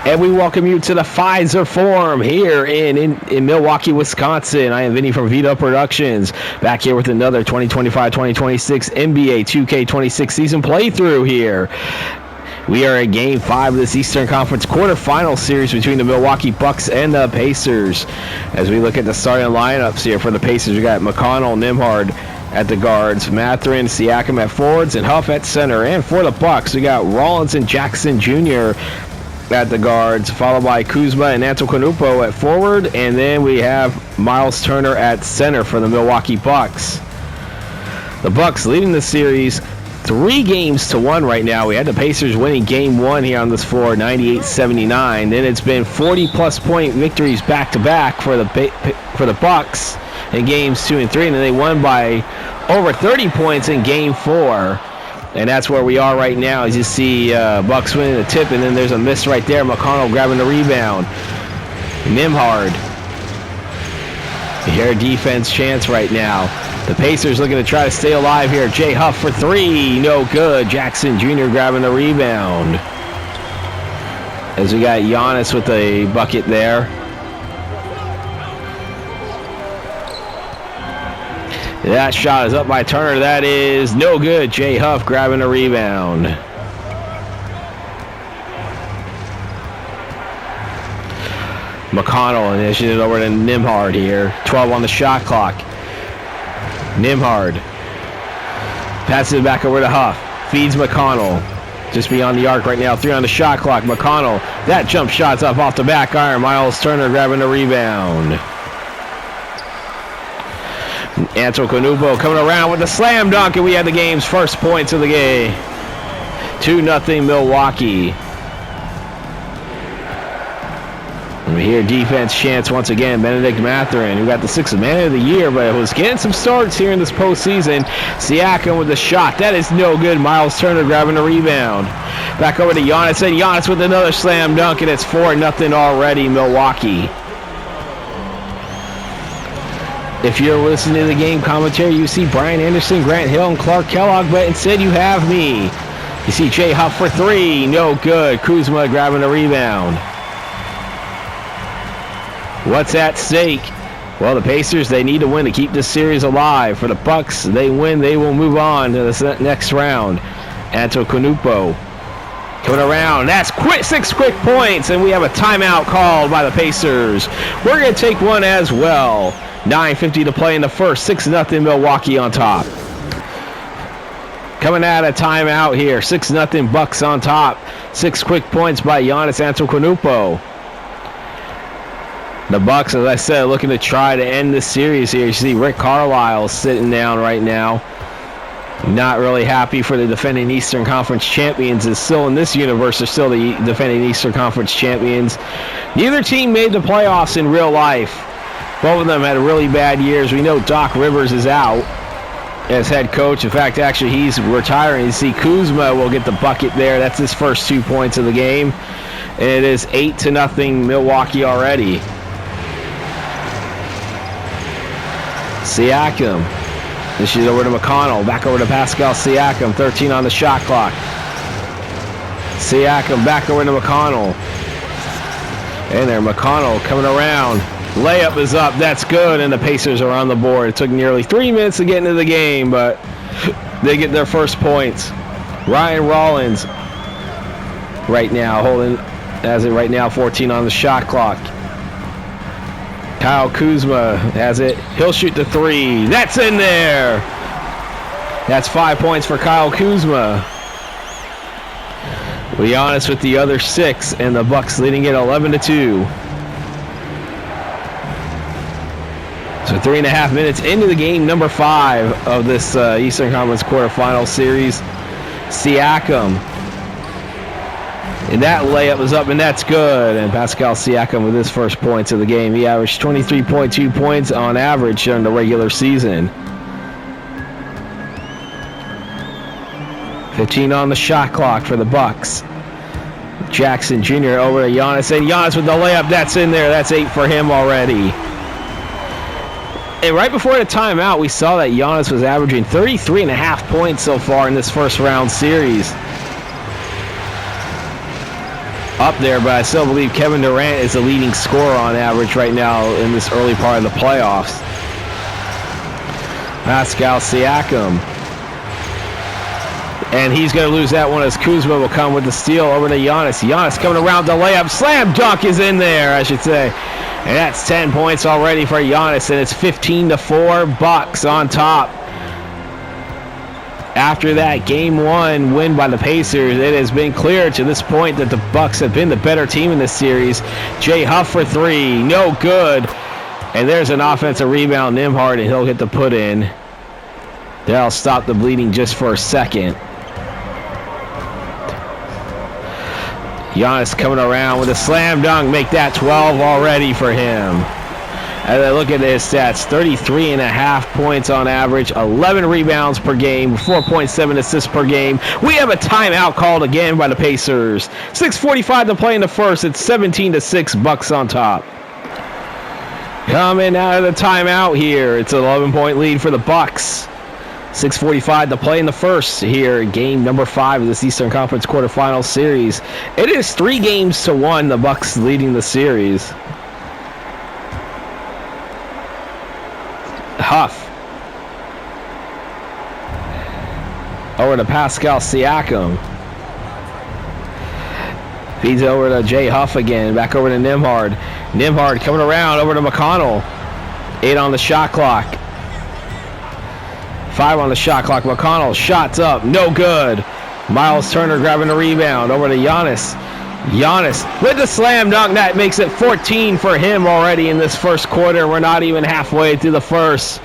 And we welcome you to the Fiserv Fourm here in Milwaukee, Wisconsin. I am Vinny from vdubproductions, back here with another 2025-2026 NBA 2K26 season playthrough here. We are in Game 5 of this Eastern Conference Quarterfinal Series between the Milwaukee Bucks and the Pacers. As we look at the starting lineups here for the Pacers, we got McConnell, Nembhard at the guards, Mathurin, Siakam at forwards, and Huff at center. And for the Bucks, we got Rollins and Jackson Jr. at the guards, followed by Kuzma and Antetokounmpo at forward, and then we have Miles Turner at center for the Milwaukee Bucks. The Bucks leading the series 3-1 right now. We had the Pacers winning Game 1 here on this floor, 98-79. Then it's been 40-plus point victories back-to-back for the Bucks in Games 2 and 3, and then they won by over 30 points in Game 4. And that's where we are right now, as you see Bucks winning the tip, and then there's a miss right there. McConnell grabbing the rebound. Nembhard. Here, defense chance right now. The Pacers looking to try to stay alive here. Jay Huff for three. No good. Jackson Jr. grabbing the rebound. As we got Giannis with a bucket there. That shot is up by Turner. That is no good. Jay Huff grabbing a rebound. McConnell initiating it over to Nembhard here. 12 on the shot clock. Nembhard passes it back over to Huff. Feeds McConnell. Just beyond the arc right now. 3 on the shot clock. McConnell. That jump shot's up off the back iron. Miles Turner grabbing the rebound. Antetokounmpo coming around with the slam dunk, and we had the game's first points of the game. 2-0 Milwaukee. And we hear defense chants once again. Benedict Mathurin, who got the 6th man of the year, but was getting some starts here in this postseason. Siakam with the shot. That is no good. Miles Turner grabbing the rebound. Back over to Giannis, and Giannis with another slam dunk, and it's 4-0 already Milwaukee. If you're listening to the game commentary, you see Brian Anderson, Grant Hill, and Clark Kellogg, but instead you have me. You see Jay Huff for three. No good. Kuzma grabbing the rebound. What's at stake? Well, the Pacers, they need to win to keep this series alive. For the Bucks, they win, they will move on to the next round. Antetokounmpo coming around. That's 6 quick points, and we have a timeout called by the Pacers. We're going to take one as well. 9:50 to play in the first. 6-0 Milwaukee on top. Coming out of timeout here. 6-0 Bucks on top. 6 quick points by Giannis Antetokounmpo. The Bucks, as I said, looking to try to end this series here. You see Rick Carlisle sitting down right now. Not really happy for the defending Eastern Conference champions. Is still in this universe, are still the defending Eastern Conference champions. Neither team made the playoffs in real life. Both of them had really bad years. We know Doc Rivers is out as head coach. In fact, actually, he's retiring. You see Kuzma will get the bucket there. That's his first 2 points of the game. And it is 8-0 Milwaukee already. Siakam. This is over to McConnell. Back over to Pascal Siakam. 13 on the shot clock. Siakam back over to McConnell. And there, McConnell coming around. Layup is up. That's good, and the Pacers are on the board. It took nearly 3 minutes to get into the game, but they get their first points. Ryan Rollins right now holding has it right now, 14 on the shot clock. Kyle Kuzma has it. He'll shoot the three. That's in there. That's 5 points for Kyle Kuzma. Giannis with the other 6, and the Bucks leading it 11-2. So 3.5 minutes into the game, number 5 of this Eastern Conference Quarterfinal Series. Siakam. And that layup was up, and that's good. And Pascal Siakam with his first points of the game. He averaged 23.2 points on average during the regular season. 15 on the shot clock for the Bucks. Jackson Jr. over to Giannis, and Giannis with the layup. That's in there. That's 8 for him already. And right before the timeout, we saw that Giannis was averaging 33.5 points so far in this first round series. up there, but I still believe Kevin Durant is the leading scorer on average right now in this early part of the playoffs. Pascal Siakam. And he's going to lose that one as Kuzma will come with the steal over to Giannis. Giannis coming around the layup. Slam dunk is in there, I should say. And that's 10 points already for Giannis, and it's 15-4 Bucks on top. After that Game 1 win by the Pacers, it has been clear to this point that the Bucks have been the better team in this series. Jay Huff for three, no good. And there's an offensive rebound, Nembhard, and he'll get the put in. That'll stop the bleeding just for a second. Giannis coming around with a slam dunk, make that 12 already for him. As I look at his stats, 33.5 points on average, 11 rebounds per game, 4.7 assists per game. We have a timeout called again by the Pacers. 6:45 to play in the first. It's 17-6 Bucks on top. Coming out of the timeout here, it's an 11-point lead for the Bucks. 6:45 to play in the first here, game number 5 of this Eastern Conference Quarterfinal Series. It is 3-1, the Bucks leading the series. Huff. Over to Pascal Siakam. Feeds over to Jay Huff again. Back over to Nembhard. Nembhard coming around over to McConnell. 8 on the shot clock. 5 on the shot clock. McConnell, shots up. No good. Miles Turner grabbing the rebound. Over to Giannis. Giannis with the slam dunk. That makes it 14 for him already in this first quarter. We're not even halfway through the first.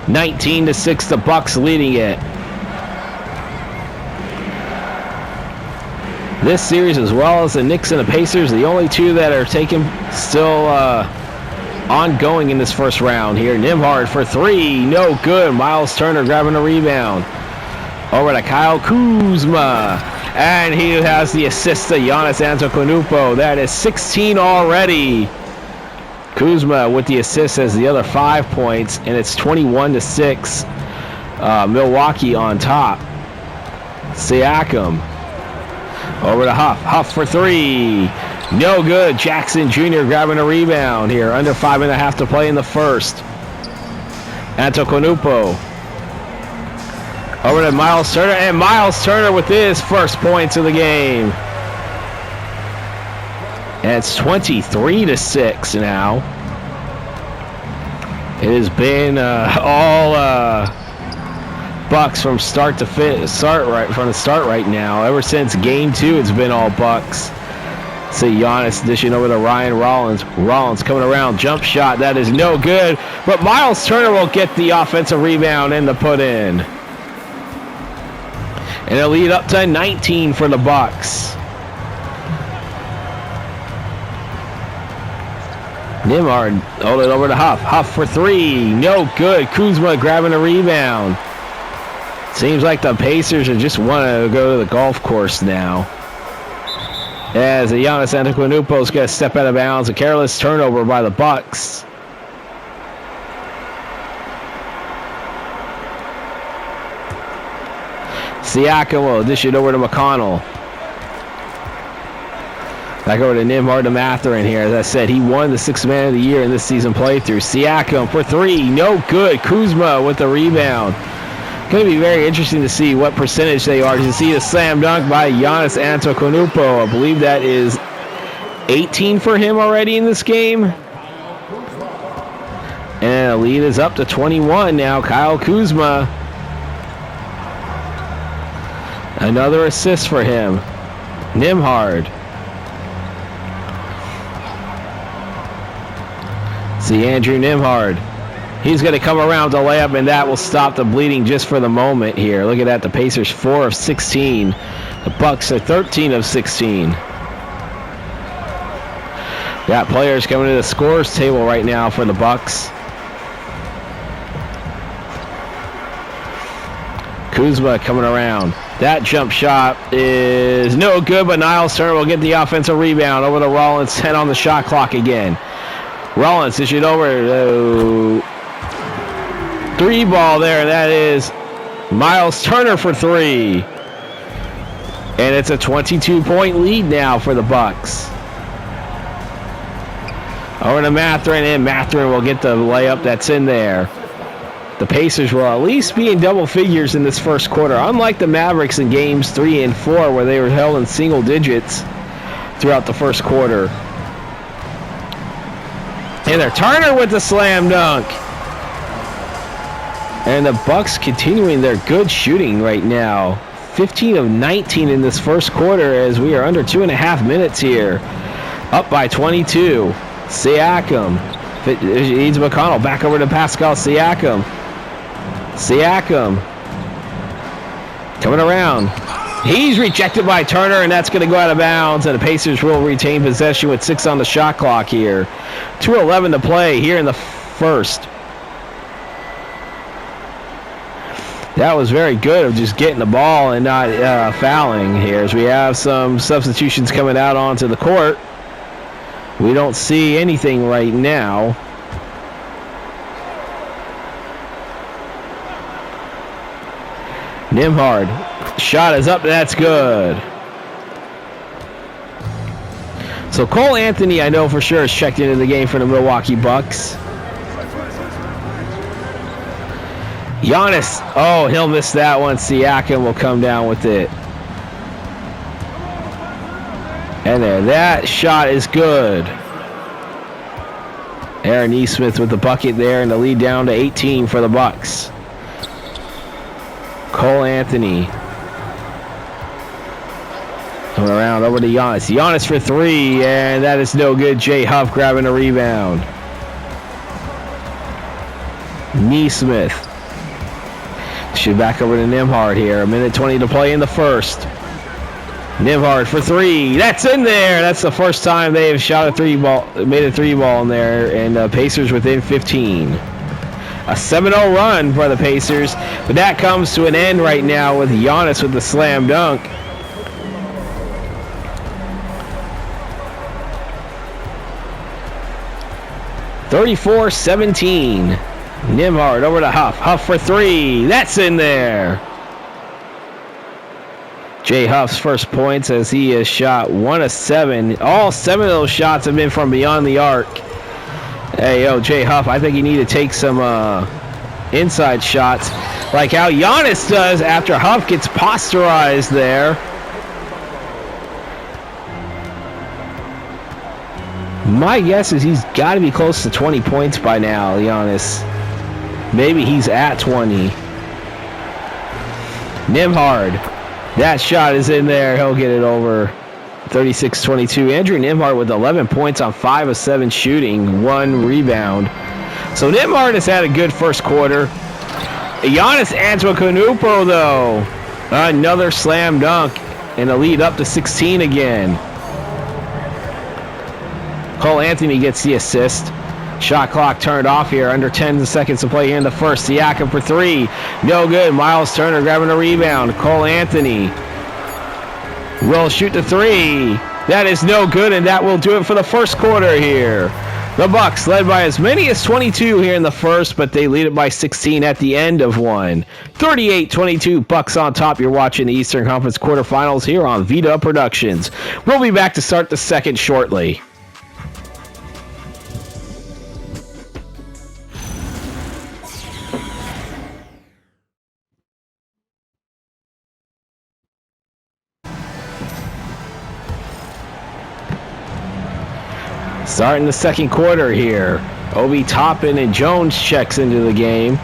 19-6, the Bucks leading it. This series, as well as the Knicks and the Pacers, the only two that are still ongoing in this first round here. Nembhard for three, no good. Miles Turner grabbing the rebound. Over to Kyle Kuzma. And he has the assist to Giannis Antetokounmpo. That is 16 already. Kuzma with the assist has the other 5 points, and it's 21-6. Milwaukee on top. Siakam. Over to Huff. Huff for three. No good. Jackson Jr. grabbing a rebound here. Under 5.5 to play in the first. Antetokounmpo. Over to Miles Turner. And Miles Turner with his first points of the game. And it's 23-6 now. It has been all Bucks from start to from the start right now. Ever since Game 2, it's been all Bucks. See Giannis dishing over to Ryan Rollins. Rollins coming around, jump shot, that is no good. But Miles Turner will get the offensive rebound and the put in. And it'll lead up to 19 for the Bucks. Nembhard hold it over to Huff. Huff for three, no good. Kuzma grabbing a rebound. Seems like the Pacers just want to go to the golf course now. As Giannis Antetokounmpo is going to step out of bounds. A careless turnover by the Bucks. Siakam will dish it over to McConnell. Back over to Nembhard to Mathurin here. As I said, he won the Sixth Man of the Year in this season playthrough. Siakam for three, no good. Kuzma with the rebound. Going to be very interesting to see what percentage they are. You see the slam dunk by Giannis Antetokounmpo. I believe that is 18 for him already in this game. And the lead is up to 21 now. Kyle Kuzma. Another assist for him. Nembhard. See Andrew Nembhard. He's going to come around to layup, and that will stop the bleeding just for the moment here. Look at that. The Pacers 4 of 16. The Bucks are 13 of 16. Got players coming to the scorers table right now for the Bucks. Kuzma coming around. That jump shot is no good, but Miles Turner will get the offensive rebound over to Rollins. 10 on the shot clock again. Rollins dish it over. Three ball there. That is Miles Turner for three. And it's a 22-point lead now for the Bucks. Over to Mathurin, and Mathurin will get the layup that's in there. The Pacers will at least be in double figures in this first quarter, unlike the Mavericks in games 3 and 4 where they were held in single digits throughout the first quarter. And they're Turner with the slam dunk. And the Bucks continuing their good shooting right now. 15 of 19 in this first quarter as we are under 2.5 minutes here. Up by 22. Siakam. Needs McConnell. Back over to Pascal Siakam. Siakam. Coming around. He's rejected by Turner, and that's going to go out of bounds. And the Pacers will retain possession with 6 on the shot clock here. 2:11 to play here in the first. That was very good of just getting the ball and not fouling here as we have some substitutions coming out onto the court. We don't see anything right now. Nembhard. Shot is up. That's good. So Cole Anthony, I know for sure, is checked into the game for the Milwaukee Bucks. Giannis. Oh, he'll miss that one. Siakam will come down with it. And there. That shot is good. Aaron Nesmith with the bucket there, and the lead down to 18 for the Bucks. Cole Anthony. Coming around over to Giannis. Giannis for 3, and that is no good. Jay Huff grabbing a rebound. Nesmith. Shoot back over to Nembhard here. 1:20 to play in the first. Nembhard for 3. That's in there. That's the first time they have shot a 3-ball, made a 3-ball in there, and Pacers within 15. A 7-0 run for the Pacers, but that comes to an end right now with Giannis with the slam dunk. (34-17). Nembhard over to Huff. Huff for 3. That's in there. Jay Huff's first points as he has shot 1 of 7. All 7 of those shots have been from beyond the arc. Hey, yo, Jay Huff, I think you need to take some inside shots like how Giannis does after Huff gets posterized there. My guess is he's got to be close to 20 points by now, Giannis. Maybe he's at 20. Nembhard. That shot is in there. He'll get it over. 36-22. Andrew Nembhard with 11 points on 5 of 7 shooting. 1 rebound. So Nembhard has had a good first quarter. Giannis Antetokounmpo, though. Another slam dunk. And a lead up to 16 again. Cole Anthony gets the assist. Shot clock turned off here. Under 10 seconds to play here in the first. Siakam for 3. No good. Miles Turner grabbing a rebound. Cole Anthony will shoot the 3. That is no good, and that will do it for the first quarter here. The Bucks led by as many as 22 here in the first, but they lead it by 16 at the end of one. 38-22, Bucks on top. You're watching the Eastern Conference Quarterfinals here on VDub Productions. We'll be back to start the second shortly. Starting the second quarter here. Obi Toppin and Jones checks into the game.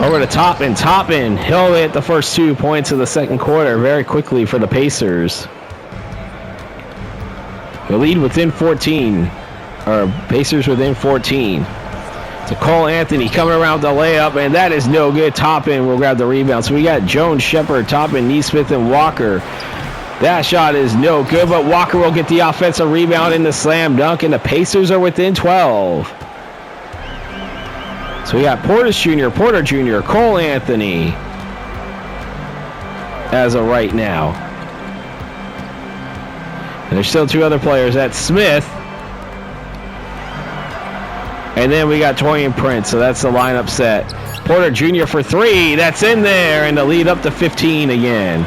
Over to Toppin. Toppin, he'll hit the first 2 points of the second quarter very quickly for the Pacers. The lead within 14. Or Pacers within 14. So Cole Anthony coming around the layup, and that is no good. Toppin will grab the rebound. So we got Jones, Shepard, Toppin, Nesmith, and Walker. That shot is no good, but Walker will get the offensive rebound in the slam dunk, and the Pacers are within 12. So we got Porter Jr., Cole Anthony as of right now. And there's still 2 other players. That's Smith. And then we got Taurean Prince, so that's the lineup set. Porter Jr. for 3. That's in there, and the lead up to 15 again.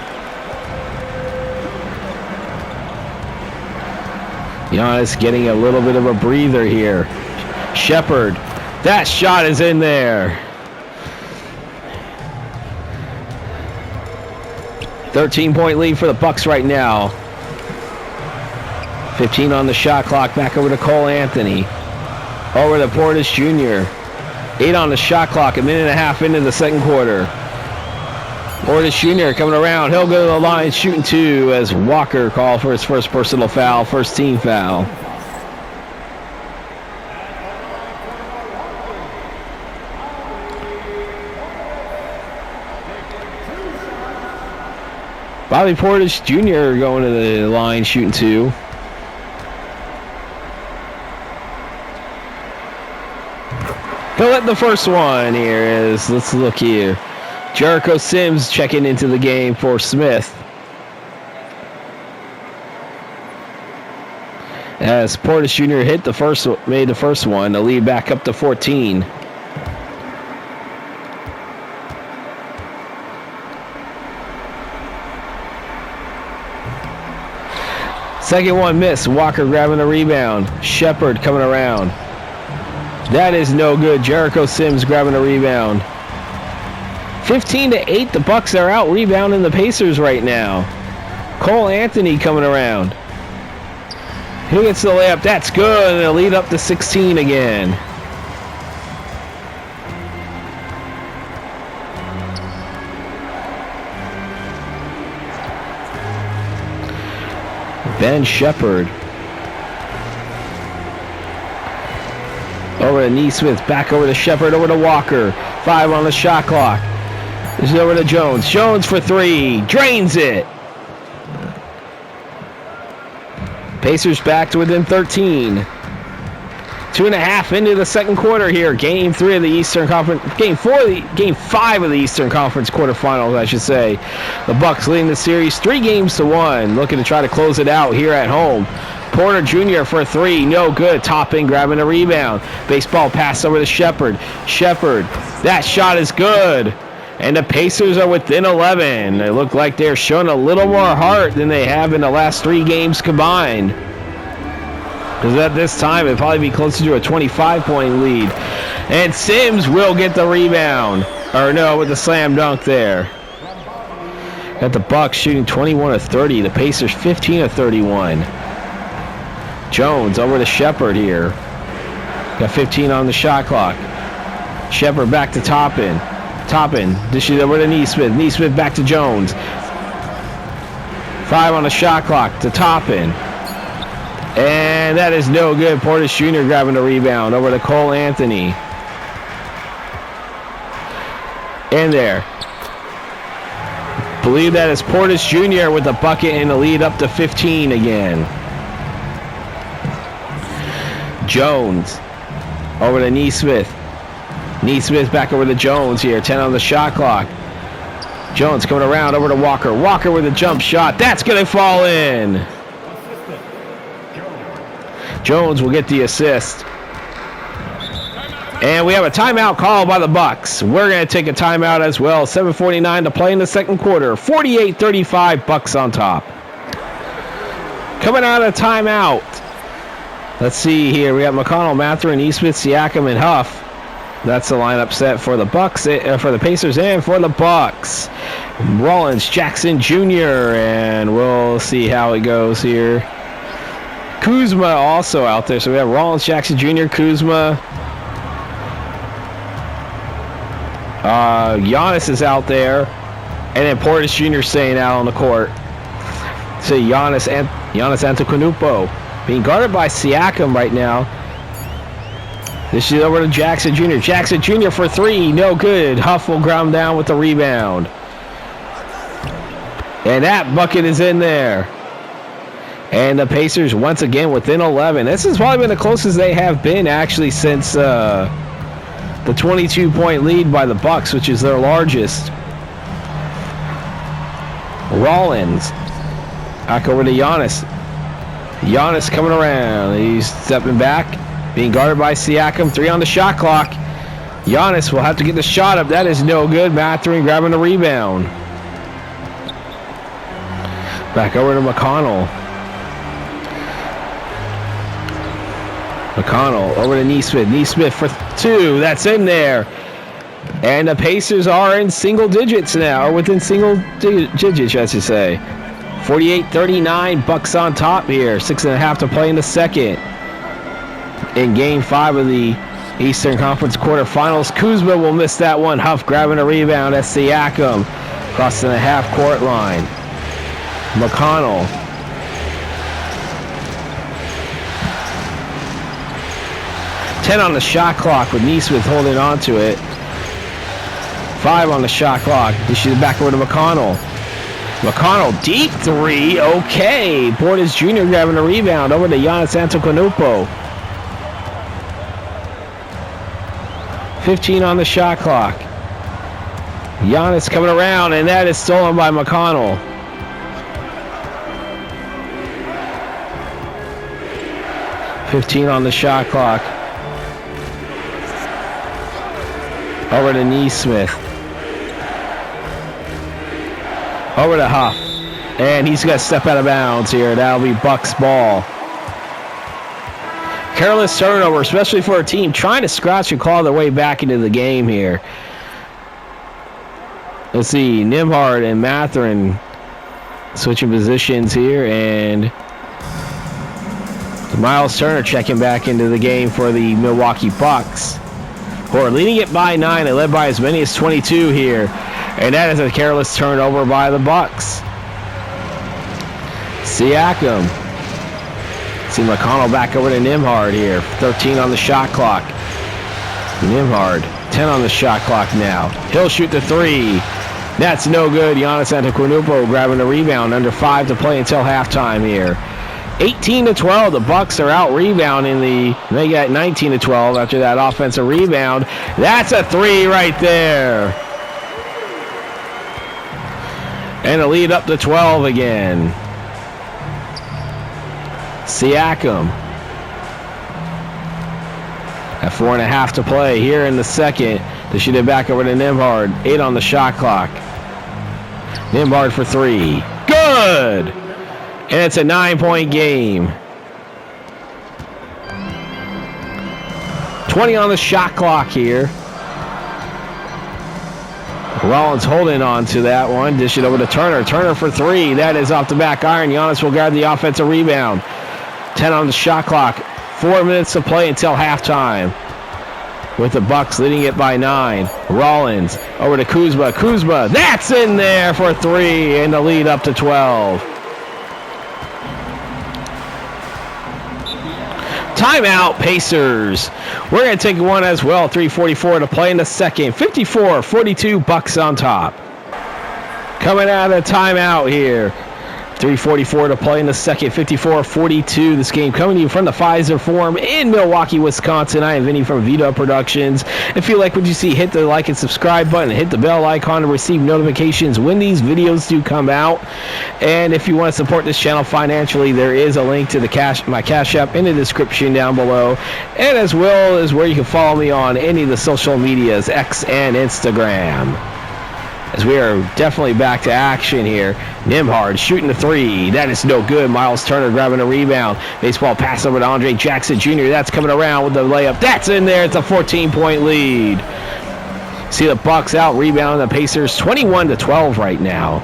Giannis getting a little bit of a breather here. Shepherd. That shot is in there. 13-point lead for the Bucks right now. 15 on the shot clock. Back over to Cole Anthony. Over to Portis Jr. 8 on the shot clock. A minute and a half into the second quarter. Portis Jr. coming around. He'll go to the line shooting 2 as Walker called for his first personal foul. First team foul. Bobby Portis Jr. going to the line shooting 2. He'll let the first one here is, let's look here. Jericho Sims checking into the game for Smith. As Portis Jr. made the first one, the lead back up to 14. Second one missed. Walker grabbing the rebound. Shepherd coming around. That is no good. Jericho Sims grabbing the rebound. 15-8. The Bucks are out rebounding the Pacers right now. Cole Anthony coming around. Who gets the layup? That's good. And it'll lead up to 16 again. Ben Shepherd. Over to Neesmith. Back over to Shepherd. Over to Walker. 5 on the shot clock. This is over to Jones. Jones for 3. Drains it. Pacers back to within 13. 2.5 into the second quarter here. Game 5 of the Eastern Conference Quarterfinals, I should say. The Bucks leading the series 3-1, looking to try to close it out here at home. Porter Jr. for 3, no good. Toppin grabbing a rebound. Baseball pass over to Shepherd. Shepherd, that shot is good. And the Pacers are within 11. They look like they're showing a little more heart than they have in the last 3 games combined. Because at this time, it'd probably be closer to a 25-point lead. And Sims will get the rebound. Or no, with the slam dunk there. Got the Bucks shooting 21 of 30. The Pacers 15 of 31. Jones over to Shepherd here. Got 15 on the shot clock. Shepherd back to Toppin. Toppin dishes over to Neesmith. Neesmith back to Jones. 5 on the shot clock to Toppin. And that is no good. Portis Jr. grabbing the rebound over to Cole Anthony. In there. Believe that is Portis Jr. with the bucket and the lead up to 15 again. Jones over to Neesmith. Neesmith back over to Jones here. 10 on the shot clock. Jones coming around over to Walker. Walker with a jump shot. That's going to fall in. Jones will get the assist. And we have a timeout call by the Bucks. We're going to take a timeout as well. 7:49 to play in the second quarter. 48-35, Bucks on top. Coming out of timeout. Let's see here. We got McConnell, Mathurin, Neesmith, Siakam, and Huff. That's the lineup set for the Bucks, for the Pacers, and for the Bucks. Rollins, Jackson Jr., and we'll see how it goes here. Kuzma also out there. So we have Rollins, Jackson Jr., Kuzma. Giannis is out there. And then Portis Jr. staying out on the court. So Giannis Antetokounmpo being guarded by Siakam right now. This is over to Jackson Jr. Jackson Jr. for 3. No good. Huff will ground down with the rebound. And that bucket is in there. And the Pacers once again within 11. This has probably been the closest they have been actually since the 22-point lead by the Bucks, which is their largest. Rollins. Back over to Giannis. Giannis coming around. He's stepping back. Being guarded by Siakam. 3 on the shot clock. Giannis will have to get the shot up. That is no good. Mathurin grabbing the rebound. Back over to McConnell. McConnell over to Neesmith. Neesmith for 2. That's in there. And the Pacers are in single digits now, or within single digits, I should say. 48-39, Bucks on top here. 6.5 to play in the second. In Game 5 of the Eastern Conference Quarterfinals, Kuzma will miss that one. Huff grabbing a rebound as Siakam crossing the half-court line. McConnell. Ten on the shot clock with Neesmith holding on to it. 5 on the shot clock. Dishes it back over to McConnell. McConnell, deep 3. Okay. Portis Jr. grabbing a rebound over to Giannis Antetokounmpo. 15 on the shot clock. Giannis coming around, and that is stolen by McConnell. $15 on the shot clock. Over to Neesmith. Over to Huff. And he's going to step out of bounds here. That'll be Bucks ball. Careless turnover, especially for a team trying to scratch and claw their way back into the game here. Let's see, Nembhard and Mathurin switching positions here, and Miles Turner checking back into the game for the Milwaukee Bucks, who are leading it by 9. They led by as many as 22 here, and that is a careless turnover by the Bucks. Siakam. See McConnell back over to Nembhard here. 13 on the shot clock. Nembhard, 10 on the shot clock now. He'll shoot the 3. That's no good. Giannis Antetokounmpo grabbing the rebound. Under 5 to play until halftime here. 18-12. The Bucks are out rebounding they got 19-12 after that offensive rebound. That's a 3 right there. And a lead up to 12 again. Siakam. At 4.5 to play here in the second. They shoot it back over to Nembhard. 8 on the shot clock. Nembhard for 3. Good! And it's a 9-point game. 20 on the shot clock here. Rollins holding on to that one. Dish it over to Turner. Turner for 3. That is off the back iron. Giannis will grab the offensive rebound. 10 on the shot clock. 4 minutes to play until halftime. With the Bucks leading it by 9. Rollins over to Kuzma. Kuzma, that's in there for 3, and the lead up to 12. Timeout, Pacers. We're going to take one as well. 3:44 to play in the second. 54-42, Bucks on top. Coming out of timeout here. 3:44 to play in the second. 54-42. This game coming to you from the Fiserv Fourm in Milwaukee, Wisconsin. I am Vinny from vdub Productions. If you like what you see, hit the like and subscribe button. Hit the bell icon to receive notifications when these videos do come out. And if you want to support this channel financially, there is a link to my Cash App in the description down below. And as well as where you can follow me on any of the social medias, X and Instagram. As we are definitely back to action here. Nembhard shooting the 3. That is no good. Miles Turner grabbing a rebound. Baseball pass over to Andre Jackson Jr. That's coming around with the layup. That's in there. It's a 14-point lead. See the Bucks out rebounding the Pacers 21-12 right now.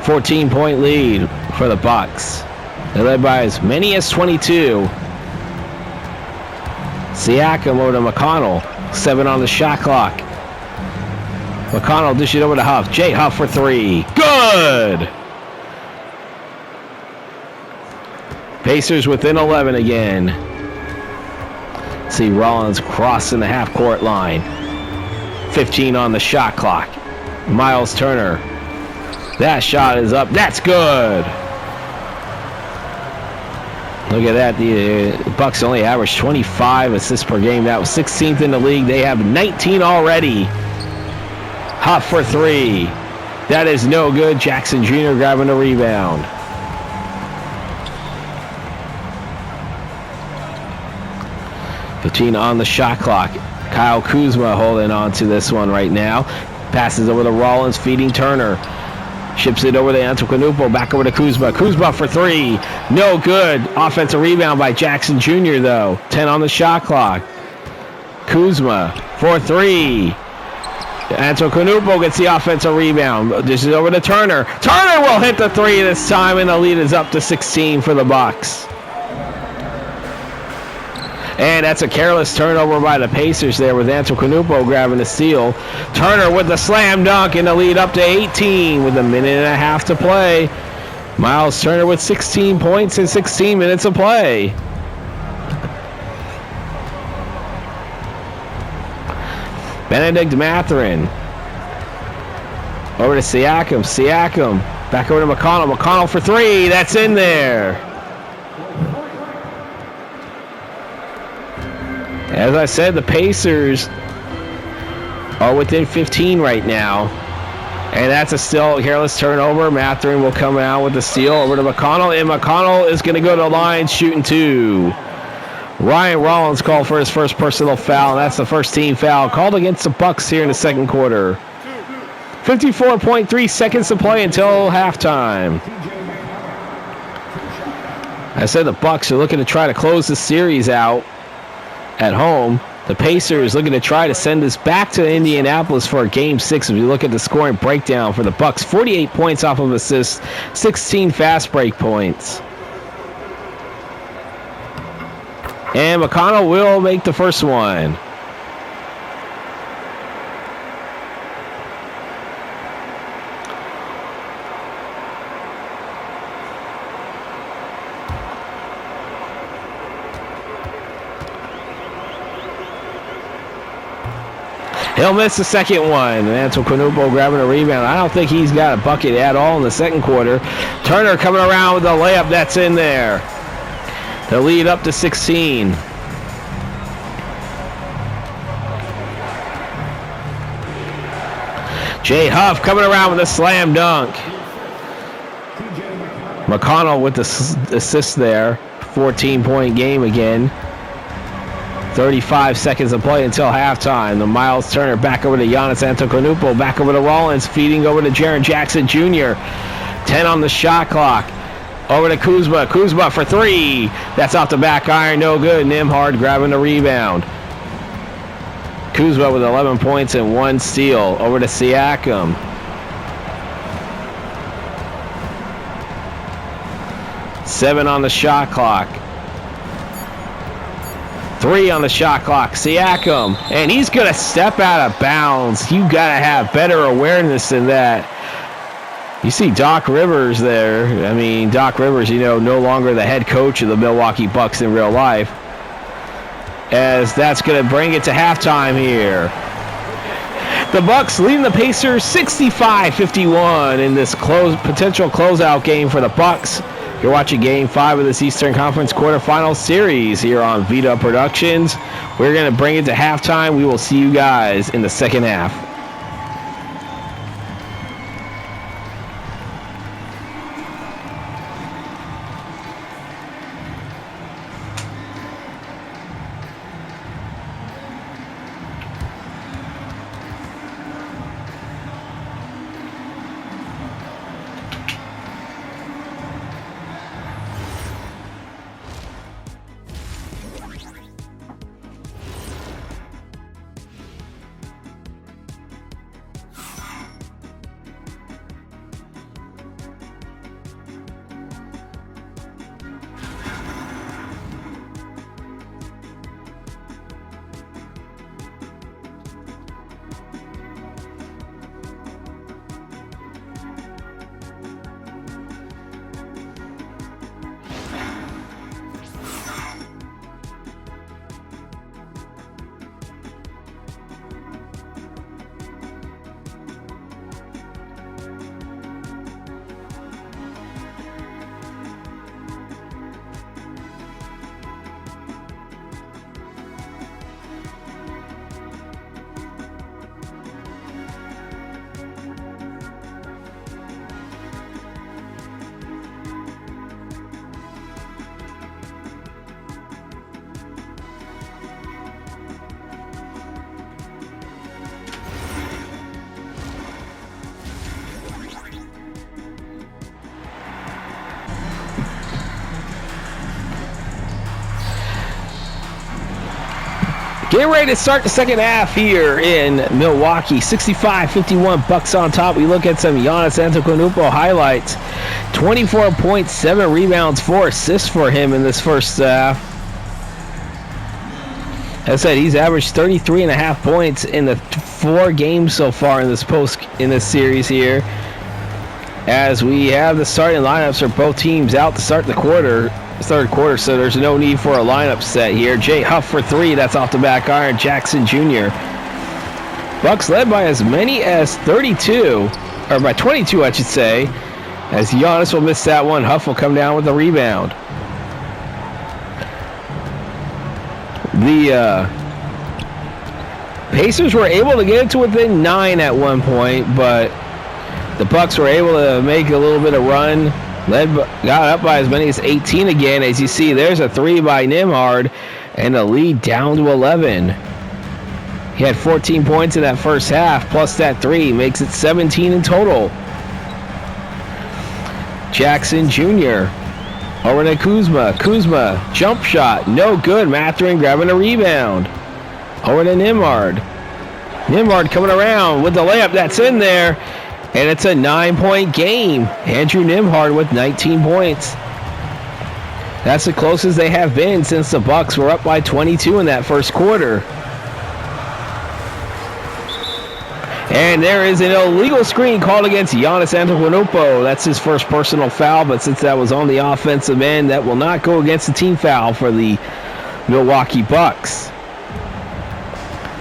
14-point lead for the Bucks. They're led by as many as 22. Siakam over to McConnell. 7 on the shot clock. McConnell dish it over to Huff. Jay Huff for 3. Good! Pacers within 11 again. See Rollins crossing the half-court line. 15 on the shot clock. Miles Turner. That shot is up. That's good! Look at that. The Bucks only averaged 25 assists per game. That was 16th in the league. They have 19 already. Huff for 3. That is no good. Jackson Jr. grabbing the rebound. $15 on the shot clock. Kyle Kuzma holding on to this one right now. Passes over to Rollins, feeding Turner. Ships it over to Antetokounmpo, back over to Kuzma. Kuzma for three. No good. Offensive rebound by Jackson Jr., though. 10 on the shot clock. Kuzma for three. Antetokounmpo gets the offensive rebound. This is over to Turner. Turner will hit the three this time, and the lead is up to 16 for the Bucks. And that's a careless turnover by the Pacers there with Antetokounmpo grabbing the steal. Turner with the slam dunk and the lead up to 18 with a minute and a half to play. Miles Turner with 16 points in 16 minutes of play. Benedict Mathurin. Over to Siakam. Siakam back over to McConnell. McConnell for three. That's in there. As I said, the Pacers are within 15 right now. And that's a still careless turnover. Mathurin will come out with the steal over to McConnell. And McConnell is going to go to the line shooting two. Ryan Rollins called for his first personal foul. And that's the first team foul called against the Bucks here in the second quarter. 54.3 seconds to play until halftime. I said the Bucks are looking to try to close the series out at home. The Pacers looking to try to send this back to Indianapolis for a Game 6. If you look at the scoring breakdown for the Bucks, 48 points off of assists, 16 fast break points. And McConnell will make the first one. He'll miss the second one. Antetokounmpo grabbing a rebound. I don't think he's got a bucket at all in the second quarter. Turner coming around with the layup that's in there. The lead up to 16. Jay Huff coming around with a slam dunk. McConnell with the assist there. 14-point game again. 35 seconds of play until halftime. The Miles Turner back over to Giannis Antetokounmpo. Back over to Rollins. Feeding over to Jaren Jackson Jr. 10 on the shot clock. Over to Kuzma. Kuzma for three. That's off the back iron. No good. Nembhard grabbing the rebound. Kuzma with 11 points and 1 steal. Over to Siakam. Seven on the shot clock. 3 on the shot clock. Siakam. And he's going to step out of bounds. You got to have better awareness than that. You see Doc Rivers there. I mean, Doc Rivers, no longer the head coach of the Milwaukee Bucks in real life. As that's going to bring it to halftime here. The Bucks leading the Pacers 65-51 in this potential closeout game for the Bucks. You're watching Game 5 of this Eastern Conference Quarterfinal Series here on VDub Productions. We're going to bring it to halftime. We will see you guys in the second half. Getting ready to start the second half here in Milwaukee. 65-51, Bucks on top. We look at some Giannis Antetokounmpo highlights. 24.7 rebounds, 4 assists for him in this first half. As I said, he's averaged 33.5 points in the 4 games so far in this series here. As we have the starting lineups for both teams out to start the third quarter, so there's no need for a lineup set here. Jay Huff for 3, that's off the back iron. Jackson Jr. Bucks led by as many as 32, or by 22 I should say, as Giannis will miss that one. Huff will come down with the rebound. The Pacers were able to get it to within 9 at one point, but the Bucks were able to make a little bit of run. Got up by as many as 18 again. As you see, there's a 3 by Nembhard, and the lead down to 11. He had 14 points in that first half, plus that 3, makes it 17 in total. Jackson Jr. over to Kuzma. Kuzma, jump shot, no good. Mathurin grabbing a rebound. Over to Nembhard. Nembhard coming around with the layup, that's in there. And it's a 9-point game. Andrew Nembhard with 19 points. That's the closest they have been since the Bucks were up by 22 in that first quarter. And there is an illegal screen called against Giannis Antetokounmpo. That's his first personal foul, but since that was on the offensive end, that will not go against the team foul for the Milwaukee Bucks.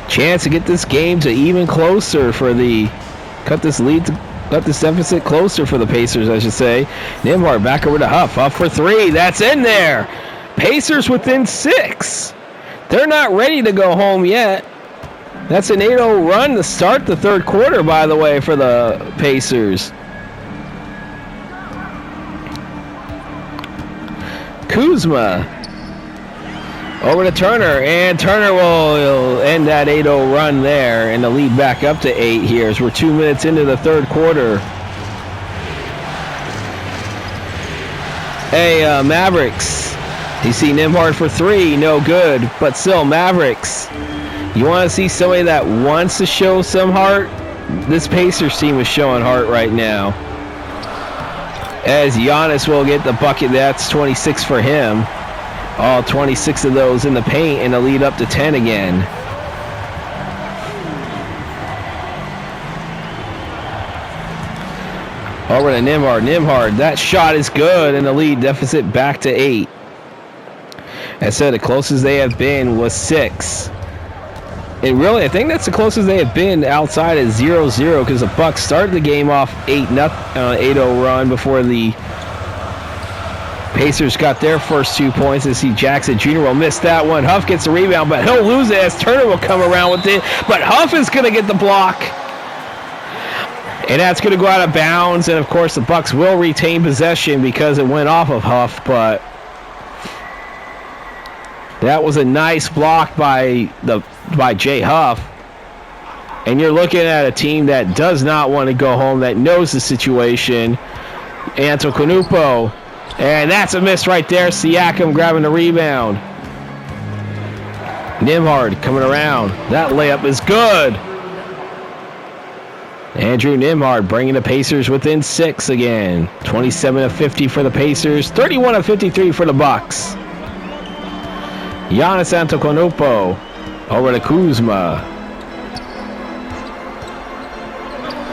Chance to get this game to even closer for cut this deficit closer for the Pacers, I should say. Nembhard back over to Huff. Huff for 3. That's in there. Pacers within 6. They're not ready to go home yet. That's an 8-0 run to start the third quarter, by the way, for the Pacers. Kuzma over to Turner, and Turner will end that 8-0 run there, and the lead back up to 8 here as we're 2 minutes into the third quarter. Hey, Mavericks. You see Nembhard for 3, no good, but still, Mavericks. You want to see somebody that wants to show some heart? This Pacers team is showing heart right now. As Giannis will get the bucket, that's 26 for him. All 26 of those in the paint, and the lead up to 10 again. Over to Nembhard. Nembhard, that shot is good, and the lead deficit back to 8. As I said, the closest they have been was 6. And really, I think that's the closest they have been outside of 0-0, because the Bucks started the game off 8-0 run before the Pacers got their first 2 points. And see Jackson Jr. will miss that one. Huff gets the rebound, but he'll lose it as Turner will come around with it. But Huff is going to get the block. And that's going to go out of bounds. And, of course, the Bucks will retain possession because it went off of Huff. But that was a nice block by Jay Huff. And you're looking at a team that does not want to go home, that knows the situation. Antetokounmpo. And that's a miss right there. Siakam grabbing the rebound. Nembhard coming around. That layup is good. Andrew Nembhard bringing the Pacers within 6 again. 27-50 for the Pacers. 31-53 for the Bucks. Giannis Antetokounmpo over to Kuzma.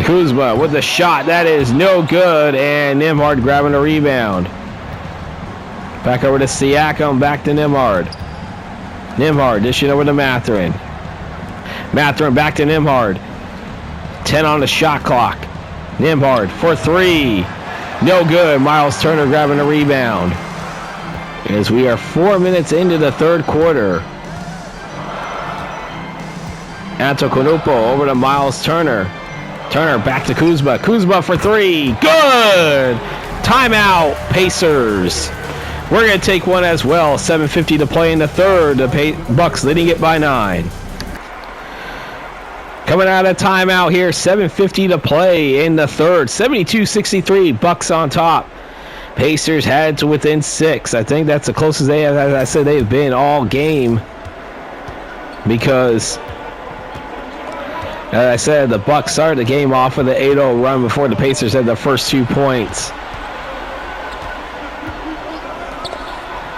Kuzma with the shot. That is no good. And Nembhard grabbing the rebound. Back over to Siakam, back to Nembhard. Nembhard dishing over to Mathurin. Mathurin back to Nembhard. 10 on the shot clock. Nembhard for 3. No good. Miles Turner grabbing the rebound. As we are 4 minutes into the third quarter. Antetokounmpo over to Miles Turner. Turner back to Kuzma. Kuzma for 3. Good! Timeout, Pacers. We're going to take one as well. 7:50 to play in the third. The Bucks leading it by 9. Coming out of timeout here. 7:50 to play in the third. 72-63. Bucks on top. Pacers had to within 6. I think that's the closest they have, as I said, they've been all game. because, as I said, the Bucks started the game off with an 8-0 run before the Pacers had their first 2 points.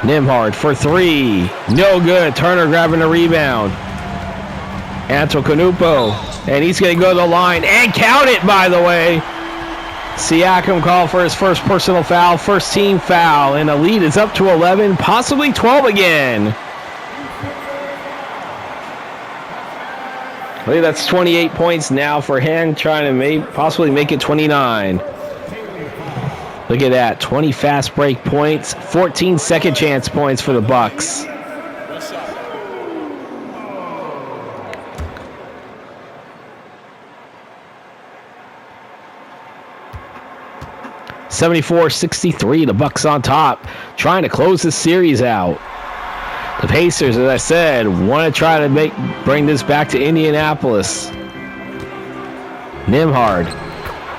Nembhard for 3. No good. Turner grabbing the rebound. Antetokounmpo. And he's going to go to the line and count it, by the way. Siakam called for his first personal foul, first team foul, and the lead is up to 11, possibly 12 again. I believe that's 28 points now for him, trying to possibly make it 29. Look at that, 20 fast break points, 14 second chance points for the Bucks. (74-63), the Bucks on top, trying to close the series out. The Pacers, as I said, want to try to bring this back to Indianapolis. Nembhard.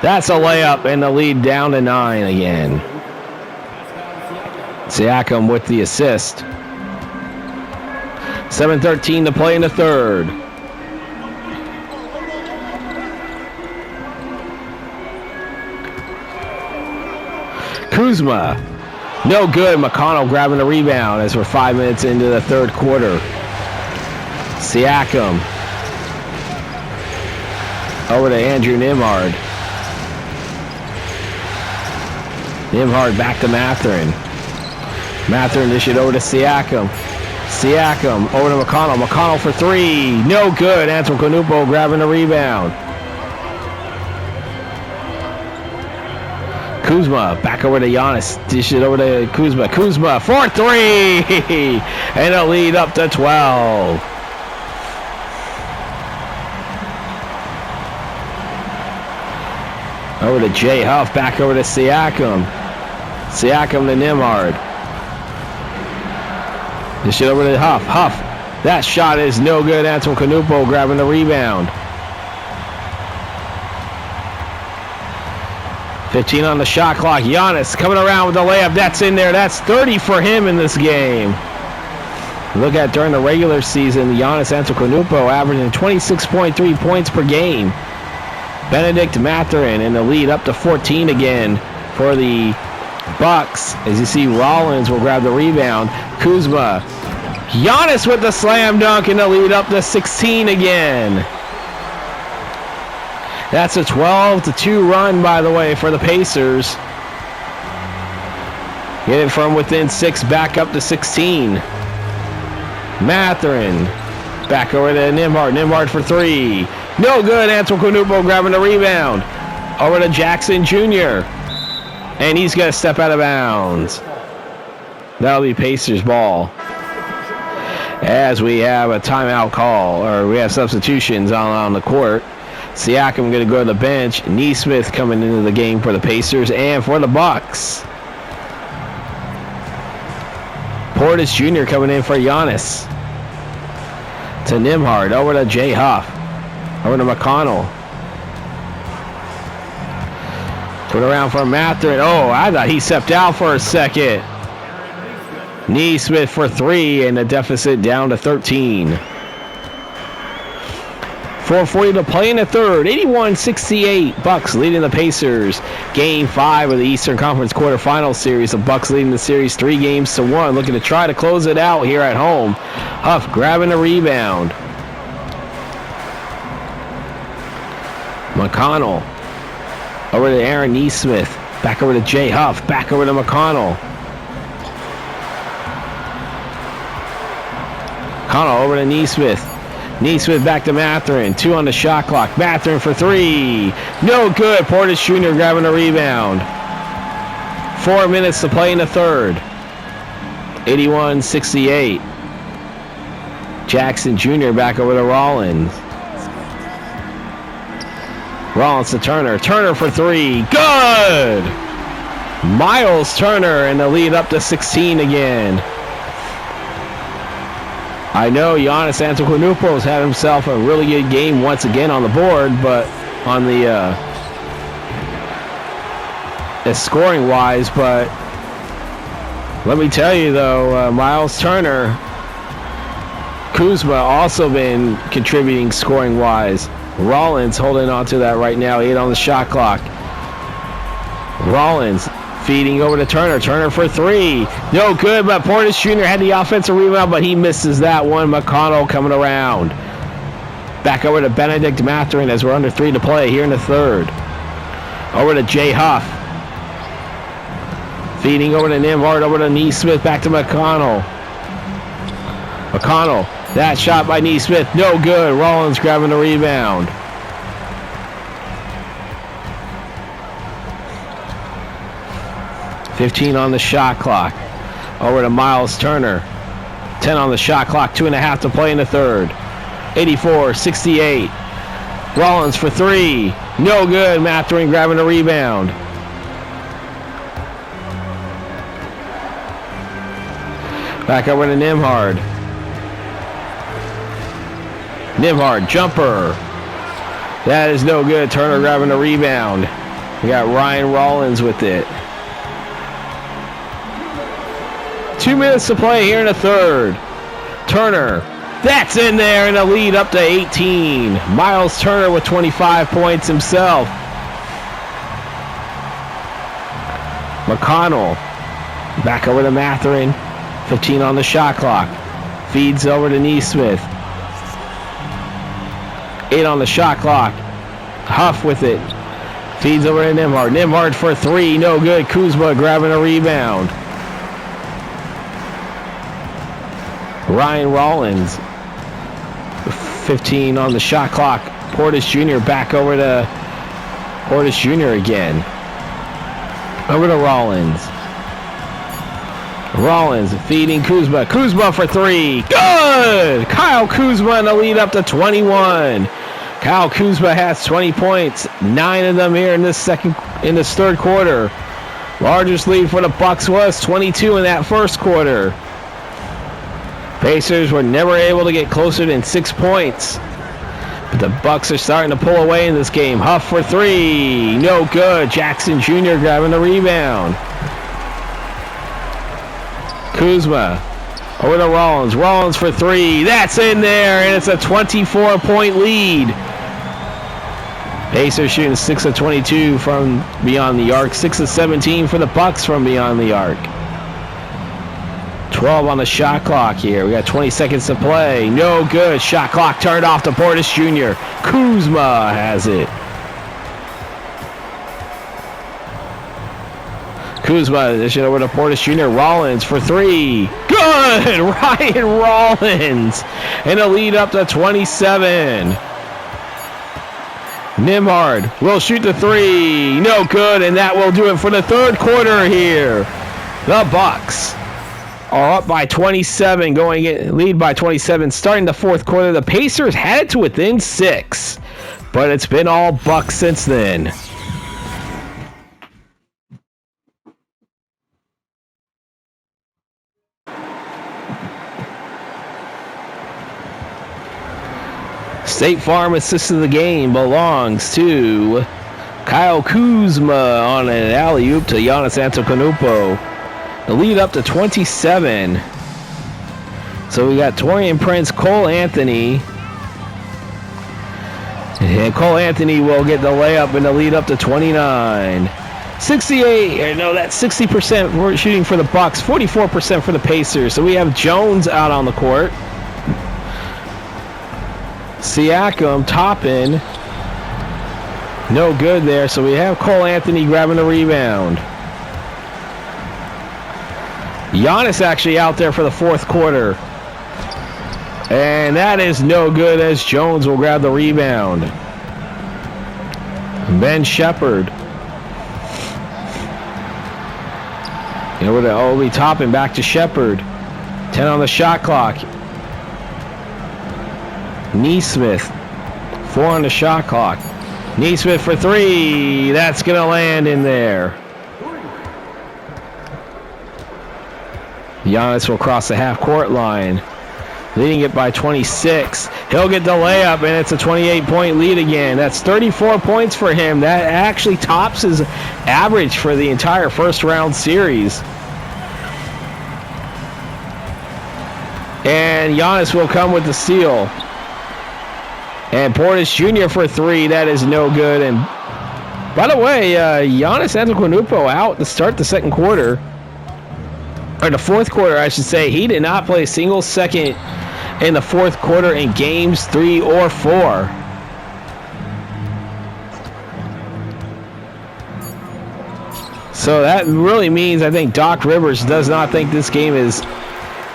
That's a layup, and the lead down to 9 again. Siakam with the assist. 7:13 to play in the third. Kuzma. No good. McConnell grabbing the rebound as we're 5 minutes into the third quarter. Siakam. Over to Andrew Nembhard. Nembhard back to Mathurin. Mathurin dish it over to Siakam. Siakam over to McConnell. McConnell for 3. No good. Antetokounmpo grabbing the rebound. Kuzma back over to Giannis. Dish it over to Kuzma. Kuzma for 3. And a lead up to 12. Over to Jay Huff. Back over to Siakam. Siakam to Nembhard. Dish it over to Huff. Huff. That shot is no good. Antetokounmpo grabbing the rebound. 15 on the shot clock. Giannis coming around with the layup. That's in there. That's 30 for him in this game. Look at during the regular season, Giannis Antetokounmpo averaging 26.3 points per game. Benedict Mathurin in the lead up to 14 again for the Bucks. As you see, Rollins will grab the rebound. Kuzma. Giannis with the slam dunk in the lead up to 16 again. That's a 12-2 run, by the way, for the Pacers. Get it from within 6 back up to 16. Mathurin back over to Nembhard. Nembhard for 3. No good. Antetokounmpo grabbing the rebound. Over to Jackson Jr. And he's going to step out of bounds. That'll be Pacers ball. As we have a timeout call, or we have substitutions on the court. Siakam going to go to the bench. Nesmith coming into the game for the Pacers and for the Bucks. Portis Jr. coming in for Giannis. To Nembhard. Over to Jay Huff. Over to McConnell. Turn around for Mathurin. Oh, I thought he stepped out for a second. Nesmith for 3 and the deficit down to 13. 4:40 to play in the third. 81-68. Bucks leading the Pacers. Game 5 of the Eastern Conference Quarterfinal Series. The Bucks leading the series 3-1. Looking to try to close it out here at home. Huff grabbing the rebound. McConnell. Over to Aaron Nesmith. Back over to Jay Huff. Back over to McConnell. McConnell over to Nesmith. Nesmith back to Mathurin. 2 on the shot clock. Mathurin for 3. No good. Portis Jr. grabbing the rebound. 4 minutes to play in the third. 81-68. Jackson Jr. back over to Rollins. Rollins to Turner. Turner for 3. Good! Miles Turner in the lead up to 16 again. I know Giannis Antetokounmpo has had himself a really good game once again on the board, but on the scoring wise, but let me tell you though, Miles Turner Kuzma also been contributing scoring-wise. Rollins holding on to that right now. 8 on the shot clock. Rollins feeding over to Turner. Turner for 3. No good, but Portis Jr. had the offensive rebound, but he misses that one. McConnell coming around. Back over to Benedict Mathurin as we're under 3 to play here in the third. Over to Jay Huff. Feeding over to Nembhard, over to Nesmith, back to McConnell. McConnell, that shot by Nesmith, no good. Rollins grabbing the rebound. $15 on the shot clock. Over to Miles Turner. 10 on the shot clock, 2.5 to play in the third. 84-68. Rollins for 3. No good. Mathurin grabbing the rebound. Back over to Nembhard. Nembhard, jumper. That is no good. Turner grabbing the rebound. We got Ryan Rollins with it. 2 minutes to play here in the third. Turner. That's in there, and a lead up to 18. Miles Turner with 25 points himself. McConnell. Back over to Mathurin. 15 on the shot clock. Feeds over to Nesmith. 8 on the shot clock. Huff with it. Feeds over to Nembhard. Nembhard for 3. No good. Kuzma grabbing a rebound. Ryan Rollins. 15 on the shot clock. Portis Jr. back over to Portis Jr. again. Over to Rollins. Rollins feeding Kuzma. Kuzma for 3. Good! Kyle Kuzma in the lead up to 21. Kyle Kuzma has 20 points. 9 of them here in this third quarter. Largest lead for the Bucks was 22 in that first quarter. Pacers were never able to get closer than 6 points. But the Bucks are starting to pull away in this game. Huff for 3. No good. Jackson Jr. grabbing the rebound. Kuzma over to Rollins. Rollins for 3. That's in there, and it's a 24-point lead. Pacers shooting 6 of 22 from beyond the arc. 6 of 17 for the Bucks from beyond the arc. 12 on the shot clock here. We got 20 seconds to play. No good. Shot clock turned off to Portis Jr. Kuzma has it. Kuzma, addition over to Portis Jr. Rollins for 3. Good! Ryan Rollins. And a lead up to 27. Nembhard will shoot the 3. No good, and that will do it for the third quarter here. The Bucks are up by 27, lead by 27. Starting the fourth quarter, the Pacers had it to within 6, but it's been all Bucks since then. State Farm assist of the game belongs to Kyle Kuzma on an alley-oop to Giannis Antetokounmpo. The lead up to 27. So we got Taurean Prince, Cole Anthony. And Cole Anthony will get the layup in the lead up to 29. 68, no, that's 60% shooting for the Bucks, 44% for the Pacers. So we have Jones out on the court. Siakam, Toppin. No good there, so we have Cole Anthony grabbing the rebound. Giannis actually out there for the fourth quarter. And that is no good as Jones will grab the rebound. Ben Shepherd. Over to Obi Toppin, back to Shepherd. 10 on the shot clock. Nesmith, 4 on the shot clock. Nesmith for 3. That's going to land in there. Giannis will cross the half-court line, leading it by 26. He'll get the layup, and it's a 28-point lead again. That's 34 points for him. That actually tops his average for the entire first-round series. And Giannis will come with the steal. And Portis Jr. for 3. That is no good. And by the way, Giannis Antetokounmpo out to start the second quarter. Or the fourth quarter, I should say. He did not play a single second in the fourth quarter in games 3 or 4. So that really means I think Doc Rivers does not think this game is